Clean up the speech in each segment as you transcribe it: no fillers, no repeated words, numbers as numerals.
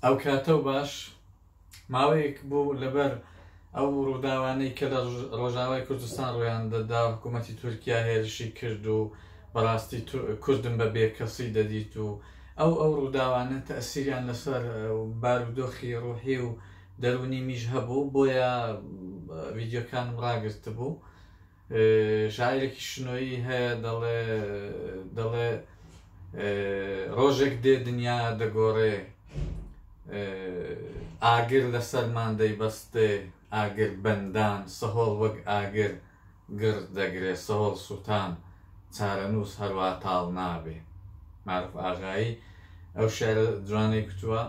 ئەو کاتە و باش ماوەیەک بوو لەبەر ئەو ڕووداوانەی کە لە ڕۆژاوای کوردستان ڕۆیان دەدا حکوومەتی تورکیا هێرشی کرد و بەڕاستی کوردم بە بێکەسی دەدیت و ئەو ڕووداوانە تەئسیریان لەسەر بارودۆخی ڕوحی و دەرونی میش هەبوو بۆیە ڤیدیۆکانم ڕاگرت بوو. شاعیرێکی شنۆیی هەیە دەڵێ ڕۆژێک دێ دنیا دەگۆڕێ ئاگر لەسەرمان دەیبەستێ ئاگر بەندان سەهۆڵ وەک ئاگر گرد دەگرێ سەهۆڵ سووتان چارەنووس هەروە تاڵ نابێ. معروف ئاغایی ئەو شێعرە جوانەی کوتووە.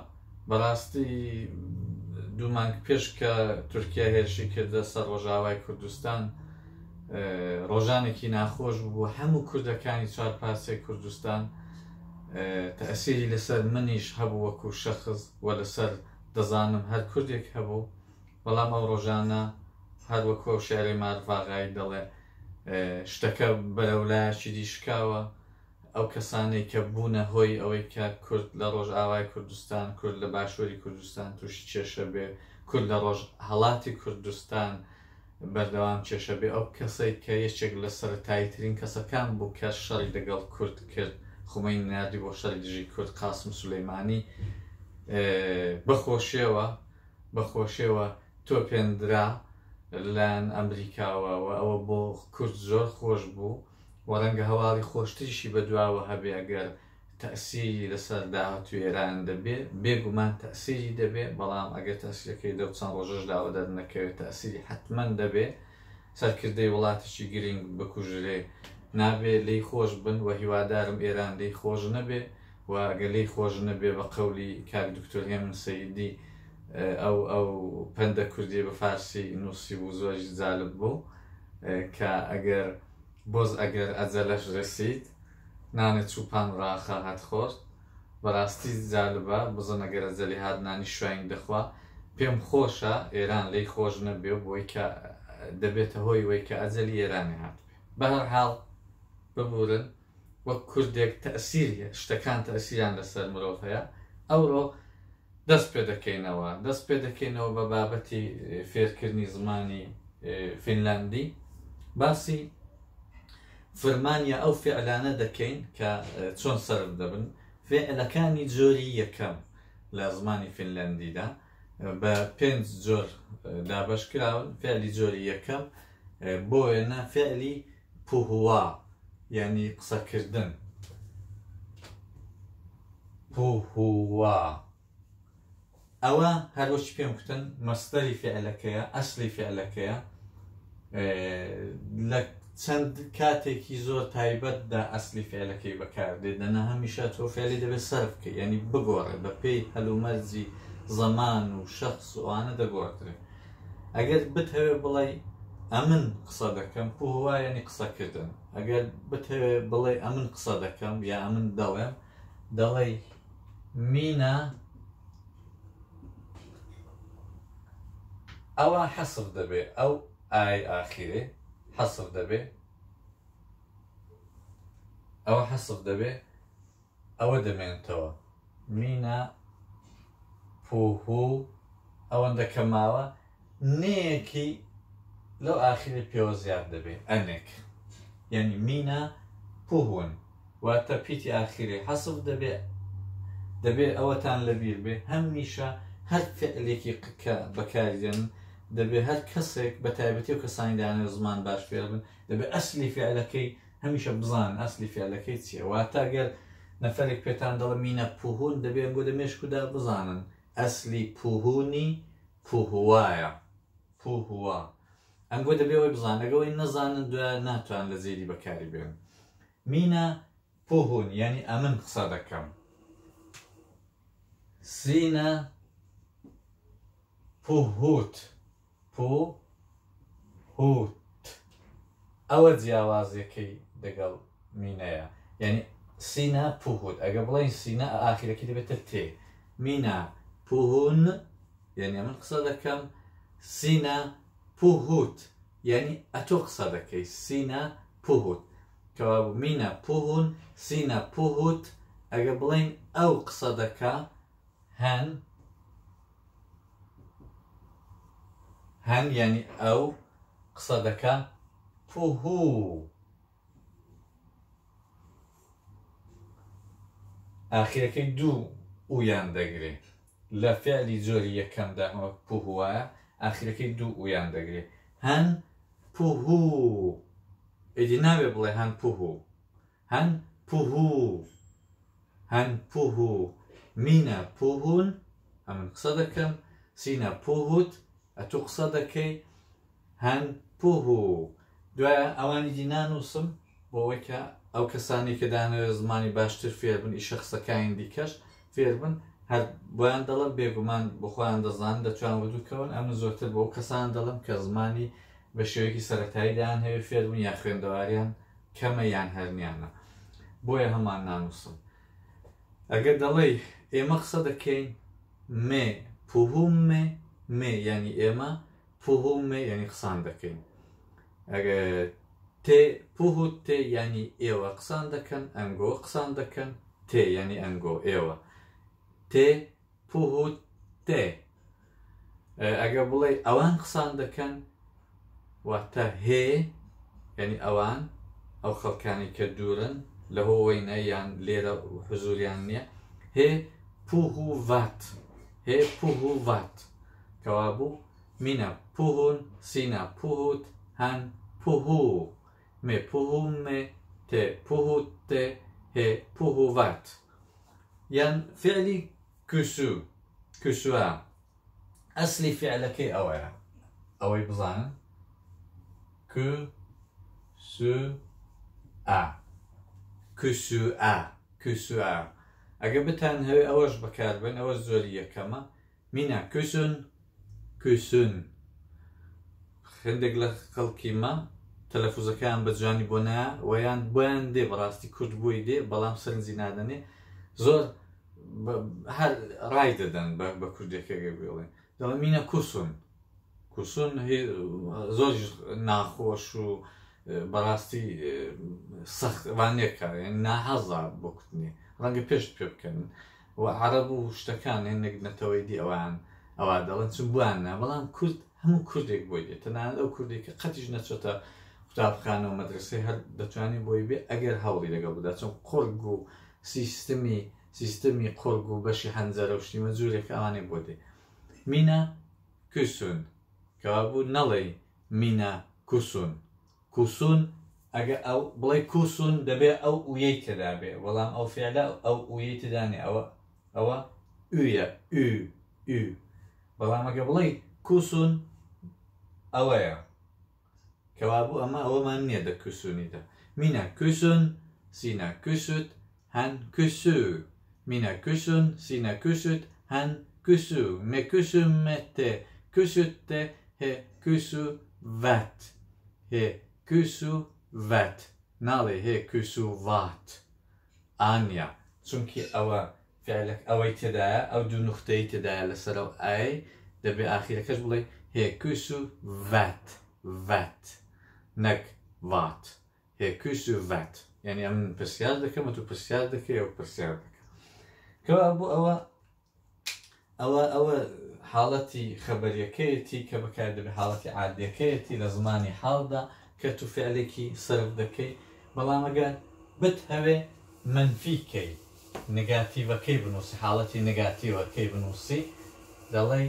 بەڕاستی دوو مانگ پێش کە تورکیا هێرشی کردە سەر ڕۆژاوای کوردستان ڕۆژانێکی ناخۆش بوو هەموو کوردەکانی چوارپاسەی کوردستان تەئسیری لەسەر منیش هەبوو وەکو شەخص و لەسەر دەزانم هەر کوردێک هەبوو. بەڵام ئەو ڕۆژانە هەر وەکو ئەو شێعرەی معروف ئاغایی دەڵێ شتەکە بەرەولایەکی دیشکاوە. ئەو کەسانەی کە بوونە هۆی ئەوەی کە کورد لە ڕۆژئاوای کوردستان کورد لە باشووری کوردستان تووشی کێشە بێ کورد لە ڕۆژ هەڵاتی کوردستان بەردەوام کێشە بێ ئەو کەسەی کە یەکێک لە سەرەتاییترین کەسەکان بوو کە شەڕی لەگەڵ کورد کرد خومەینی ناردی بۆ شەڕی دژی کورد قاسم سولەیمانی بەخۆشیەوە تۆپێندرا لەلایەن ئەمریکاوە و ئەوە بۆ کورد زۆر خۆش بوو و ڕەنگە هەواڵی خۆشتریشی بەدواوە هەبێ ئەگەر تەئسیری لەسەر داهاتوی ئێران دەبێ بێگومان تەئسیری دەبێ. بەڵام ئەگەر تەئسیرەکەی دە چەند ڕۆژەش داوە دەرنەکەوێت تەئسیری حتمەن دەبێ. سەرکردەی وڵاتێکی گرنگ بکوژرێ نابێ لی خۆش بن و هیوادارم ئێران لی خۆش نەبێ و ئەگەر لی خۆش نەبێ بە قەولی کاک دکتۆر هێمن سەیدی ئەو پەندە کوردی بە فارسی نووسی بوو زۆری جالب بوو کە ئەگەر ئەجەلەش رەسید نانێت چوپان ڕاخە هات خۆرد. بەڕاستی جالبە بزن ئەگەر ئەجەلی هات نانی شوین دەخوا. پێم خۆشە ئێران لی خۆش نەبێ بۆی کە دەبێتە هۆی وەی کە ئەجەلی ئێرانی هات بێ. بە هەر حاڵ ببورن وەک کوردێک تەئسیریە شتەکان تەئسیریان لەسەر مرۆڤ هەیە. ئەوڕۆ دەست پێ دەکەینەوە بە بابەتی فێرکردنی زمانی فینلاندی. باسی فرمانیە ئەو فعلانە دەکەین کە چۆن سەرف دەبن. فعلەکانی جۆری یەکەم لە زمانی فینلاندیدا بە 5 جۆر دابەش کراون. فعلی جۆری یەکەم بۆ وێنە فعلی پوهوا یعنی قسەکردن. پوهوا ئەوە هەروەکی پێم کوتن مەستەری فعلەکەیە ئەسلی فعلەکەیە. لە چەند کاتێکی زۆر تایبەتدا ئەسلی فعلەکەی بەکاردێت دەنا هەمیشە تۆ فعلی دەبێت سەرف بکەی یعنی بگۆڕێ بە پێی هەلومەرجی زەمان و شەخص وانە دەگۆڕێت. ئەگەر بتەوێ بڵێ ئەمن قسە دەکەم پوهوا یعنی قسەکردن. ئەگەر بتەوێ بڵێ ئەمن قسە دەکەم یا ئەمن دەڵێم دەڵێ مینە. ئەوە حەسف دەبێ ئەو ئای ئاخیرێ حەسف دەبێ ئەوە حەسف دەبێ ئەوە دەمێنێتەوە مینە پوهوو ئەوەندە کە ماوە نەیەکی لەو ئاخیرە پێوە زیاد دەبێ ئەنێک یعنی مینە پوهون واتە پیتی ئاخیرێ حەسف دەبێ ئەوەتان لەبیر بێ هەمیشە هەر فعلێکی کە بەکاردێن دەبێ هەر کەسێک بە تایبەتی و کەسانی دانێ زمان باش فێر بن دەبێ ئەسلی فعلەکەی هەمیشە بزانن ئەسلی فعلەکەی چییە. واتە ئەگەر نەفەرێک پێتان دەڵێ مینە پوهون دەبێ بۆ دەمێشکودا بزانن ئەسلی پوهونی پوهوایە پوهوا. ئەنگۆ دەبێەوەی بزان ئەگەوەی نەزانن دوایە ناتوان لە زێری بەکاری بێن. مینە پوهون یعنی ئەمن قسە دەکەم. سینە پوهوت پوهوت ئەوە جیاوازیەکەی دەگەڵ مینەیە یعنی سینە پوهوت. ئەگە بڵێن سینە ئاخیرەکەی دەبێتە تێ. مینە پوهون یعنی ئەمن قسە دەکەم. سینە پوهوت یعنی ئەتۆ قسە دەکەی. سینە پوهوت کەوا مینە پوهون سینە پوهوت. ئەگە بڵێن ئەو قسە دەکە هەن هەن یعنی ئەو قسە دەکا پوهوو ئاخیرەکەی دوو ئویان دەگرێ لە فعلی جۆری یەکەمدا پوهوایە ئاخیرەکەی دوو ئویان دەگرێ هەن پوهوو ئیدی ناوێ بڵێ هەن پوهوو هەن پوهوو هەن پوهوو مینە پوهون ئەمن قسە دەکەم سینە پوهوت ئەتو قسە دەکەی هەن پوهوو دوایە ئەوانی دی نانووسم بۆ ئەوەی کە ئەو کەسانی کە دانەوێت زمانی باشتر فێر بن ئیشە قسەکانی دیکەش فێر بن هەر بۆیان دەڵم بێگومان بخۆیان دەزانن دەتوان بەدووکەون ئەم زۆرتر بۆ کەسان دەڵم کە زمانی بە شێوەیەکی سەرەتاییدایان هەیە فێر بن یا خوێندەواریان کەمە یان هەرنیانە بۆیە هەمان نانووسم ئەگەر دەڵێ ئێمە قسە دەکەین مێ پوهومێ مێ ینی ئێمە پوهومێ ینی قسان دەکەین ئەگەر تێ پوهوت تێ ینی ئێوە قسان دەکەن ئەنگۆ قسان دەکەن تێ ینی ئەنگۆ ئێوە تێ پوهوت تێ ئەگەر بڵێ ئەوان قسان دەکەن واتە هێ ینی ئەوان ئەو خەڵکانی کە دوورن لە هۆوەینە یان لێرە حزوریان نییە هێ پوهوڤات هێ پوهوڤات کەوا بوو مینە پوهون سینە پوهوت هەن پوهوو مێ پوهومێ تێ پوهوت تێ هێ پوهوڤات یان فعلی کوسو کوسووە ئەسلی فعلەکەی ئەوەیە ئەوەی بزانن کوسوئە کوسوئە کوسوئە ئەگەر بتان هەوێ ئەوەش بەکاربن ئەوە زۆری یەکەمە مینە کوسون کوسون هەندێک لە خەڵکیمە تەلەفوزەکان بە جوانی بۆ نایە وەیان بۆیان دێ بەڕاستی کورد بۆی دێ بەڵام سەرنجی نادەنێ زۆر هەر ڕای دەدەن بە کوردێکەگە بڵێن دەڵێن مینە کوسون کوسون زۆر ناخۆش و بەڕاستی سەختوانێکە ناهەزا بۆ کوردنی ڕەنگە پێشت پێ بکەن و عەرەب و شتەکان هێنێک نەتەوەی دی ئەوان ئەوا دەڵێن چون بوانە بەڵام کورد هەموو کوردێک بۆی دێت تەنانەت ئەو کوردێکە قەتیش نەچۆتە قوتابخانەوە مەدرسەی هەر دەتوانێت بۆی بێ ئەگەر هەوڵی لەگەڵ بدا چون قورگ و سیستەمی قورگ و بەشی هەنجەرە و شتیمە جوورێک ئەوانێ بۆ دێ مینە کوسون کەوا بوو نەڵێ مینە کوسون کوسون ئەگە ئەو بڵێ کوسون دەبێ ئەو ئویەی تێدا بێ بەڵام ئەو فعلە ئەو ئویەی تێدانێ ئەوە ئویە ئو بەڵام ئەگە بڵێ کوسون ئەوەیە کەوا بوو ئەمە ئەوەمان نییە دە کوسونیدا مینە کوسون سینە کوسوت هەن کوسو مینە کوسون سینە کوسوت هەن کوسو مێ کوسومێ تێ کوسوت تێ هێ کوسوڤات هێ کوسوڤات ناڵێ هێ کوسوڤات ئانیا چونکی ئەوە فعلەک ئەوەی تێدایە ئەو دوو نوختەی تێدایە لەسەر ئەو ئای دەبێ ئاخیرەکەش بڵێ هێ کوسوڤات ڤات نەک ڤات هێ کوسوڤات یعنی ئەم پرسیار دەکەم و تو پرسیار دەکەی ئەو پرسیار دەکە کەوا بوو ئەوە حاڵەتی خەبەریەکەیەتی کە بەکاردەبێ حاڵەتی عادیەکەیەتی لە زمانی حاڵدا کە تو فعلێکی سەرف دەکەی بەڵام ئەگەر بت هەوێ منفیکەی نگاتیڤەکەی بنووسی حاڵەتی نگاتیڤەکەی بنووسی دەڵێ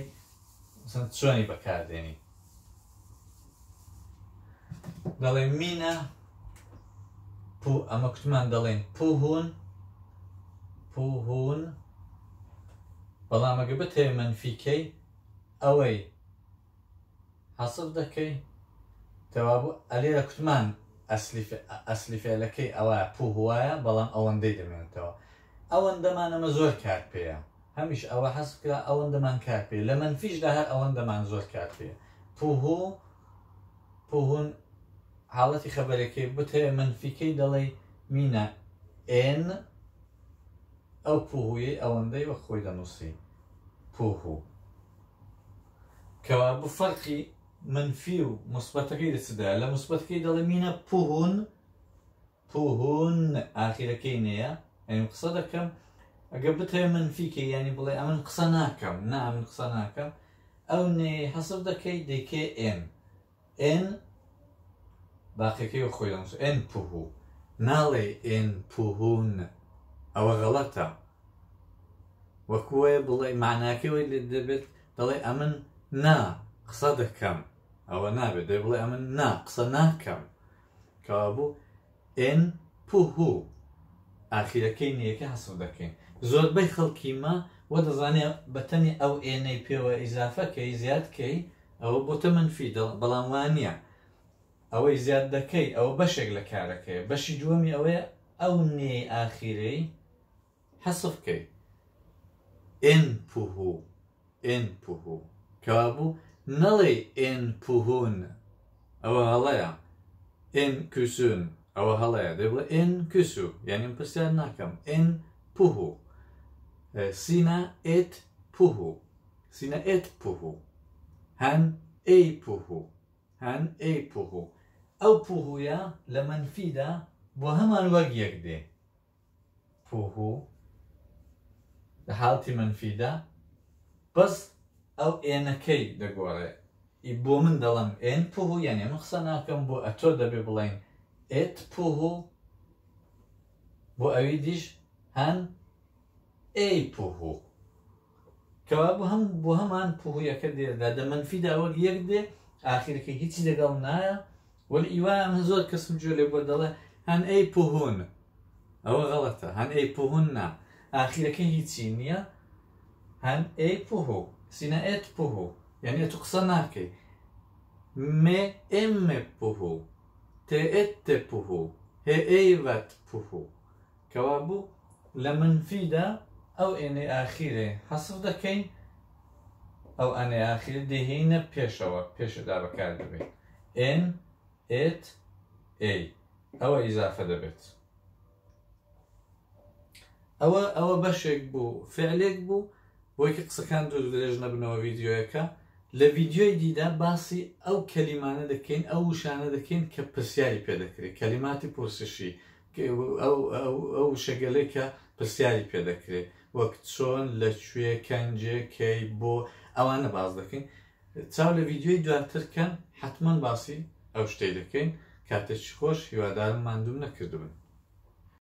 چۆنی بەکاردێنی دەڵێ مینە ئەمە کوتمان دەڵێن پوهون بەڵام ئەگە بتێ منفیکەی ئەوەی حەسب دەکەی تەوابوو ئەلێرە کوتمان ئەسلی فعلەکەی ئەوە پوهوایە بەڵام ئەوەندەی دەمێنێتەوە ئەوەندەمان ئەمە زۆر کار پێیە هەمیش ئەوە حەسب کرا ئەوەندەمان کار پێ لە منفیشدا هەر ئەوەندەمان زۆر کار پێ پوهون حاڵەتی خەبەرەکەی بتێ منفیکەی دەڵێ مینە ئێن ئەو پوهویەی ئەوەندەی وە خۆی دەنووسی پوهوو کەوا بوو فەرقی منفی و موسبەتەکەی دەچدایە لە موسبەتەکەی دەڵێ مینە پوهون ئاخیرەکەی نەیە ئەم قسە دەکەم ئەگە بتێ منفیکەی ینی بڵێ ئەمن قسە ناکەم ئەمن قسە ناکەم ئەو نێ حەسب دەکەی دەیکێ ئێن باقیەکەی خۆی ئێن پوهوو ناڵێ ئێن پوهون ئەوە غەڵەتە وەکوێ بڵێ معناکەوەی لێ دەبێت دەڵێ ئەمن نا قسە دەکەم ئەوە نابێت دەی بڵێ ئەمن نا قسە ناکەم کەوا بوو ئێن پوهوو ئاخیرەکەی نیەکە حەسب دەکەین زۆربەی خەڵکی ما وە دەزانێت بەتەنی ئەو ئێنەی پێوە ئیزافەکەی زیادکەی ئەوە بۆتە منفی بەڵام وانە ئەوەی زیاد دەکەی ئەوە بەشێک لە کارەکەی بەشی دووەمی ئەوەیە ئەو نێ ئاخیرەی حەسب بکەی ئێن پوهوو کەوا بوو نەڵێ ئێن پوهون ئەوە هەڵەیە ئێن کوسون ئەوە هەڵەیە دەی بڵێ ئێن کوسو یعنی پرسیار ناکەم ئێن پوهوو سینە ئێت پوهوو هەن ئەی پوهوو ئەو پوهوویە لە منفیدا بۆ هەمان وەک یەک دێ پوهوو لە حاڵتی منفیدا بەس ئەو ئێنەکەی دەگۆڕێ بۆ من دەڵم ئێن پوهوو یعنی من قسە ناکەم بۆ ئەتۆ دەبێ بڵێن ئێت پوهوو بۆ ئەوی دیش هەن ئەی پوهوو کەوا بۆ هەمان پوهوویەکە دێدا دە منفیدا وەک یەک دێ ئاخیرەکەی هیچی لەگەڵ نایە وەلی ئیوایە من زۆر کەسم گوێ لێ بۆ دەڵێ هەن ئەی پوهون ئەوە غەڵەتە هەن ئەی پوهون نا ئاخیرەکەی هیچی نییە هەن ئەی پوهوو سینە ئێت پوهوو یعنی تو قسە ناکەی مێ ئێمێ پوهوو تێ ئێتێ پوهوو هێ ئەیڤەت پوهوو کەوا بوو لە منفیدا ئەو ئێنەی ئاخیرێ حەسب دەکەین ئەو ئەنێ ئاخیر دەهێنە پێشەوە پێشدا بەکار دەبێت ئێن ئێت ئەی ئەوە ئیزافە دەبێت ئەوە بەشێک بوو فعلێک بوو بۆی کە قسەکان دوور درێژ نەبنەوە ڤیدیۆیەکە لە ڤیدیۆی دیدا باسی ئەو کەلیمانە دەکەین ئەو وشانە دەکەین کە پرسیاری پێدەکرێت کەلیماتی پرسشی ئەو شەگەلەی کە پرسیاری پێدەکرێت وەک چۆن لەکوێ کەنجێ کەی بۆ ئەوانە باز دەکەین چاو لە ڤیدیۆی دواترکەن حتمما باسی ئەو شتەی دەکەین کاتێکی خۆش هیوادارم ماندوو نەکردبن